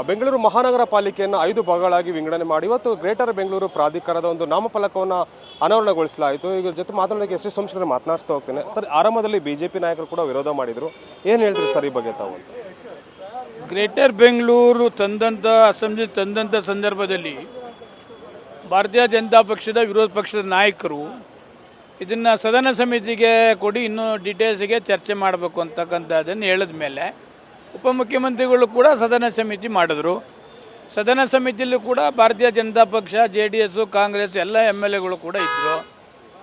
ಬೆಂಗಳೂರು ಮಹಾನಗರ ಪಾಲಿಕೆಯನ್ನು 5 ಭಾಗಗಳಾಗಿ ವಿಂಗಡಣೆ ಮಾಡಿ ಇವತ್ತು ಗ್ರೇಟರ್ ಬೆಂಗಳೂರು ಪ್ರಾಧಿಕಾರದ ಒಂದು ನಾಮಫಲಕವನ್ನು ಅನಾವರಣಗೊಳಿಸಲಾಯಿತು. ಈಗ ಜೊತೆ ಮಾತನಾಡೋಕ್ಕೆ ಎಸ್ ಸಂಸ್ಕೃತಿ ಮಾತನಾಡ್ತಾ ಹೋಗ್ತೇನೆ. ಸರ್, ಆರಂಭದಲ್ಲಿ ಬಿಜೆಪಿ ನಾಯಕರು ಕೂಡ ವಿರೋಧ ಮಾಡಿದರು. ಏನು ಹೇಳ್ತೀರಿ ಸರ್ ಈ ಬಗ್ಗೆ ತಾವು? ಗ್ರೇಟರ್ ಬೆಂಗಳೂರು ಅಸೆಂಬ್ಲಿ ತಂದಂಥ ಸಂದರ್ಭದಲ್ಲಿ ಭಾರತೀಯ ಜನತಾ ಪಕ್ಷದ ವಿರೋಧ ಪಕ್ಷದ ನಾಯಕರು ಇದನ್ನು ಸದನ ಸಮಿತಿಗೆ ಕೊಡಿ, ಇನ್ನೂ ಡೀಟೇಲ್ಸ್ಗೆ ಚರ್ಚೆ ಮಾಡಬೇಕು ಅಂತಕ್ಕಂಥದ್ದನ್ನು ಹೇಳಿದ ಮೇಲೆ ಉಪಮುಖ್ಯಮಂತ್ರಿಗಳು ಕೂಡ ಸದನ ಸಮಿತಿ ಮಾಡಿದ್ರು. ಸದನ ಸಮಿತಿಯಲ್ಲೂ ಕೂಡ ಭಾರತೀಯ ಜನತಾ ಪಕ್ಷ, JDS, ಕಾಂಗ್ರೆಸ್ ಎಲ್ಲ MLAಗಳು ಕೂಡ ಇದ್ದರು.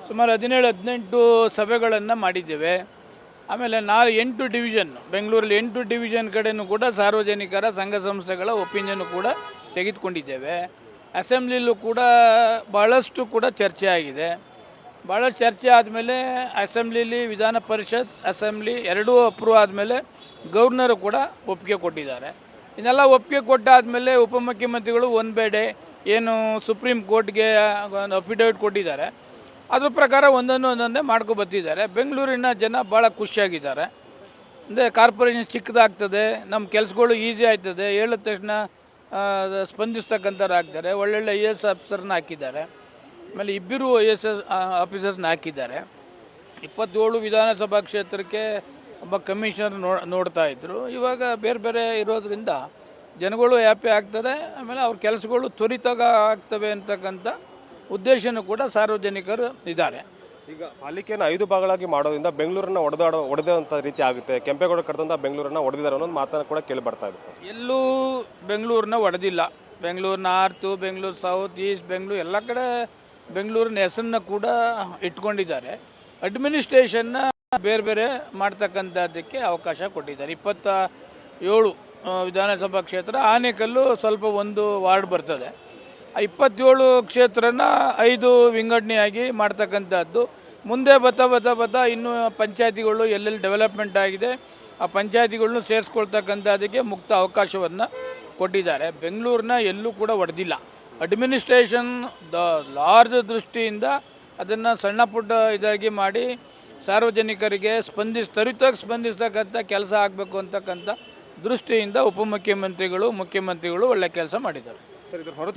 ಸುಮಾರು 17-18 ಸಭೆಗಳನ್ನು ಮಾಡಿದ್ದೇವೆ. ಆಮೇಲೆ 8 ಡಿವಿಷನ್, ಬೆಂಗಳೂರಲ್ಲಿ 8 ಡಿವಿಷನ್ ಕಡೆಯೂ ಕೂಡ ಸಾರ್ವಜನಿಕರ ಸಂಘ ಸಂಸ್ಥೆಗಳ ಒಪಿನಿಯನ್ ಕೂಡ ತೆಗೆದುಕೊಂಡಿದ್ದೇವೆ. ಅಸೆಂಬ್ಲಿಲೂ ಕೂಡ ಭಾಳಷ್ಟು ಕೂಡ ಚರ್ಚೆ ಆಗಿದೆ. ಭಾಳಷ್ಟು ಚರ್ಚೆ ಆದಮೇಲೆ ಅಸೆಂಬ್ಲಿಲಿ ವಿಧಾನ ಪರಿಷತ್, ಅಸೆಂಬ್ಲಿ ಎರಡೂ ಅಪ್ರೂವ್ ಆದಮೇಲೆ ಗವರ್ನರು ಕೂಡ ಒಪ್ಪಿಗೆ ಕೊಟ್ಟಿದ್ದಾರೆ. ಇದನ್ನೆಲ್ಲ ಒಪ್ಪಿಗೆ ಕೊಟ್ಟಾದಮೇಲೆ ಉಪಮುಖ್ಯಮಂತ್ರಿಗಳು ಒಂದೆಡೆ ಏನು ಸುಪ್ರೀಂ ಕೋರ್ಟ್ಗೆ ಅಫಿಡವಿಟ್ ಕೊಟ್ಟಿದ್ದಾರೆ, ಅದ್ರ ಪ್ರಕಾರ ಒಂದೊಂದೇ ಮಾಡ್ಕೊ ಬರ್ತಿದ್ದಾರೆ. ಬೆಂಗಳೂರಿನ ಜನ ಭಾಳ ಖುಷಿಯಾಗಿದ್ದಾರೆ. ಅಂದರೆ ಕಾರ್ಪೊರೇಷನ್ ಚಿಕ್ಕದಾಗ್ತದೆ, ನಮ್ಮ ಕೆಲಸಗಳು ಈಸಿ ಆಯ್ತದೆ, ಹೇಳಿದ ತಕ್ಷಣ ಸ್ಪಂದಿಸ್ತಕ್ಕಂಥವ್ರು ಆಗ್ತಾರೆ. ಒಳ್ಳೊಳ್ಳೆ IAS ಆಫೀಸರ್ನ ಹಾಕಿದ್ದಾರೆ. ಆಮೇಲೆ 2 IAS ಆಫೀಸರ್ಸ್ನ ಹಾಕಿದ್ದಾರೆ. 27 ವಿಧಾನಸಭಾ ಕ್ಷೇತ್ರಕ್ಕೆ ಒಬ್ಬ ಕಮಿಷನರ್ ನೋಡ್ತಾ ಇದ್ದರು. ಇವಾಗ ಬೇರೆ ಬೇರೆ ಇರೋದ್ರಿಂದ ಜನಗಳು ಹ್ಯಾಪಿ ಆಗ್ತದೆ. ಆಮೇಲೆ ಅವ್ರ ಕೆಲಸಗಳು ತ್ವರಿತಗ ಆಗ್ತವೆ ಅಂತಕ್ಕಂಥ ಉದ್ದೇಶನೂ ಕೂಡ ಸಾರ್ವಜನಿಕರು ಇದ್ದಾರೆ. ಈಗ ಪಾಲಿಕೆಯನ್ನು 5 ಭಾಗಗಳಾಗಿ ಮಾಡೋದ್ರಿಂದ ಬೆಂಗಳೂರನ್ನ ಹೊಡೆದಂಥ ರೀತಿ ಆಗುತ್ತೆ. ಕೆಂಪೇಗೌಡ ಕಟ್ಟಿದಂಥ ಬೆಂಗಳೂರನ್ನ ಹೊಡೆದಿದ್ದಾರೆ ಅನ್ನೋದು ಮಾತನ್ನು ಕೂಡ ಕೇಳಿ ಬರ್ತಾ ಇದೆ ಸರ್. ಎಲ್ಲೂ ಬೆಂಗಳೂರನ್ನ ಹೊಡೆದಿಲ್ಲ. Bengaluru north, Bengaluru south, east, Bengaluru ಎಲ್ಲ ಕಡೆ ಬೆಂಗಳೂರಿನ ಹೆಸರನ್ನ ಕೂಡ ಇಟ್ಕೊಂಡಿದ್ದಾರೆ. ಅಡ್ಮಿನಿಸ್ಟ್ರೇಷನ್ನ ಬೇರೆ ಬೇರೆ ಮಾಡ್ತಕ್ಕಂಥದ್ದಕ್ಕೆ ಅವಕಾಶ ಕೊಟ್ಟಿದ್ದಾರೆ. 27 ವಿಧಾನಸಭಾ ಕ್ಷೇತ್ರ, ಆನೇಕಲ್ಲು ಸ್ವಲ್ಪ ಒಂದು ವಾರ್ಡ್ ಬರ್ತದೆ. ಆ 27 ಕ್ಷೇತ್ರನ 5 ವಿಂಗಡಣೆಯಾಗಿ ಮಾಡ್ತಕ್ಕಂಥದ್ದು. ಮುಂದೆ ಬತ್ತಾ ಇನ್ನೂ ಪಂಚಾಯತಿಗಳು ಎಲ್ಲೆಲ್ಲಿ ಡೆವಲಪ್ಮೆಂಟ್ ಆಗಿದೆ ಆ ಪಂಚಾಯತಿಗಳನ್ನು ಸೇರಿಸ್ಕೊಳ್ತಕ್ಕಂಥದ್ದಕ್ಕೆ ಮುಕ್ತ ಅವಕಾಶವನ್ನು ಕೊಟ್ಟಿದ್ದಾರೆ. ಬೆಂಗಳೂರನ್ನ ಎಲ್ಲೂ ಕೂಡ ಹೊಡೆದಿಲ್ಲ. ಅಡ್ಮಿನಿಸ್ಟ್ರೇಷನ್ ಲಾರ್ಜ್ ದೃಷ್ಟಿಯಿಂದ ಅದನ್ನು ಸಣ್ಣ ಪುಟ್ಟ ಇದಾಗಿ ಮಾಡಿ ಸಾರ್ವಜನಿಕರಿಗೆ ತ್ವರಿತವಾಗಿ ಸ್ಪಂದಿಸ್ತಕ್ಕಂಥ ಕೆಲಸ ಆಗಬೇಕು ಅಂತಕ್ಕಂಥ ದೃಷ್ಟಿಯಿಂದ ಉಪಮುಖ್ಯಮಂತ್ರಿಗಳು, ಮುಖ್ಯಮಂತ್ರಿಗಳು ಒಳ್ಳೆ ಕೆಲಸ ಮಾಡಿದ್ದಾರೆ. ಸರ್, ಇದ್ರ ಹೊರತು